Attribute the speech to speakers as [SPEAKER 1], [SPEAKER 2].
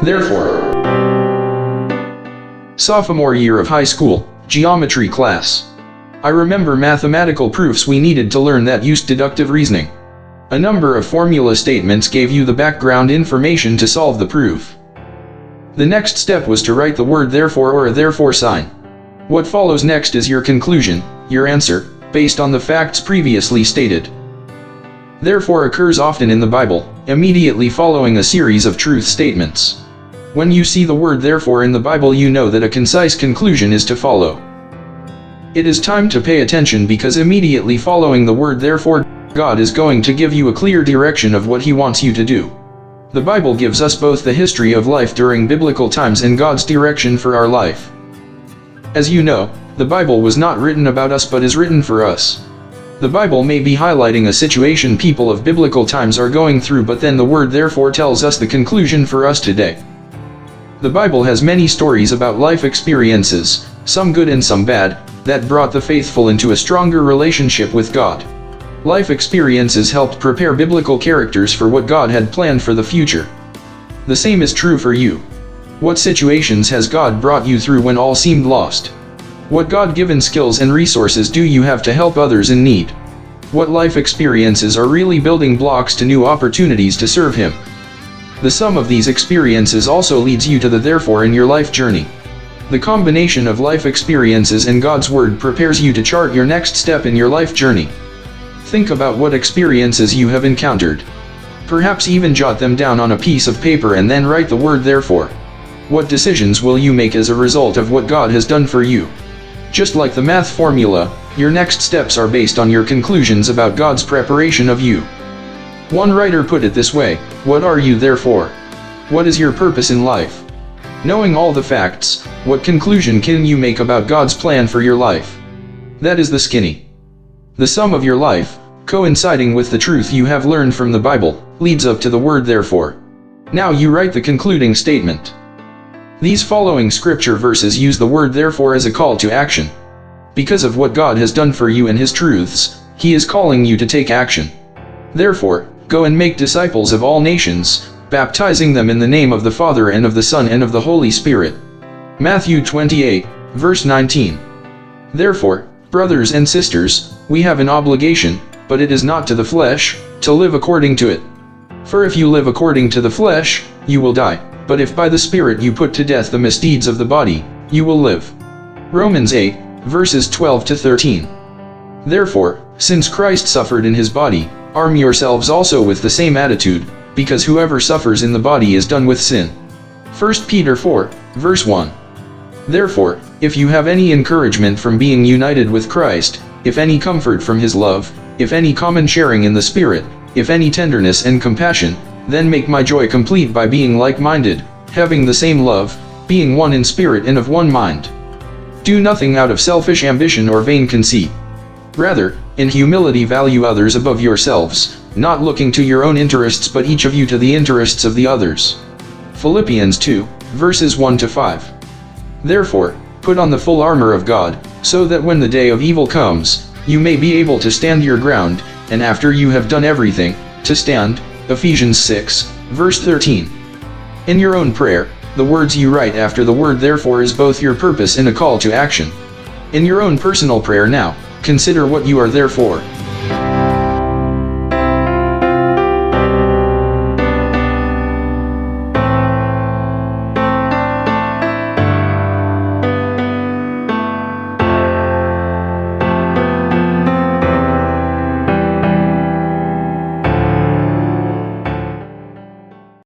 [SPEAKER 1] Therefore. Sophomore year of high school, geometry class. I remember mathematical proofs we needed to learn that used deductive reasoning. A number of formula statements gave you the background information to solve the proof. The next step was to write the word therefore or a therefore sign. What follows next is your conclusion, your answer, based on the facts previously stated. Therefore occurs often in the Bible, immediately following a series of truth statements. When you see the word therefore in the Bible, you know that a concise conclusion is to follow. It is time to pay attention because immediately following the word therefore, God is going to give you a clear direction of what He wants you to do. The Bible gives us both the history of life during biblical times and God's direction for our life. As you know, the Bible was not written about us but is written for us. The Bible may be highlighting a situation people of biblical times are going through, but then the word therefore tells us the conclusion for us today. The Bible has many stories about life experiences, some good and some bad, that brought the faithful into a stronger relationship with God. Life experiences helped prepare biblical characters for what God had planned for the future. The same is true for you. What situations has God brought you through when all seemed lost? What God-given skills and resources do you have to help others in need? What life experiences are really building blocks to new opportunities to serve Him? The sum of these experiences also leads you to the therefore in your life journey. The combination of life experiences and God's Word prepares you to chart your next step in your life journey. Think about what experiences you have encountered. Perhaps even jot them down on a piece of paper and then write the word therefore. What decisions will you make as a result of what God has done for you? Just like the math formula, your next steps are based on your conclusions about God's preparation of you. One writer put it this way: what are you there for? What is your purpose in life? Knowing all the facts, what conclusion can you make about God's plan for your life? That is the skinny. The sum of your life, coinciding with the truth you have learned from the Bible, leads up to the word therefore. Now you write the concluding statement. These following scripture verses use the word therefore as a call to action. Because of what God has done for you and His truths, He is calling you to take action. Therefore, go and make disciples of all nations, baptizing them in the name of the Father and of the Son and of the Holy Spirit. Matthew 28, verse 19. Therefore, brothers and sisters, we have an obligation, but it is not to the flesh, to live according to it. For if you live according to the flesh, you will die. But if by the Spirit you put to death the misdeeds of the body, you will live. Romans 8, verses 12 to 13. Therefore, since Christ suffered in His body, arm yourselves also with the same attitude, because whoever suffers in the body is done with sin. 1 Peter 4, verse 1. Therefore, if you have any encouragement from being united with Christ, if any comfort from His love, if any common sharing in the Spirit, if any tenderness and compassion, then make my joy complete by being like-minded, having the same love, being one in spirit and of one mind. Do nothing out of selfish ambition or vain conceit. Rather, in humility value others above yourselves, not looking to your own interests but each of you to the interests of the others. Philippians 2, verses 1 to 5. Therefore, put on the full armor of God, so that when the day of evil comes, you may be able to stand your ground, and after you have done everything, to stand. Ephesians 6, verse 13. In your own prayer, the words you write after the word therefore is both your purpose and a call to action. In your own personal prayer now, consider what you are there for.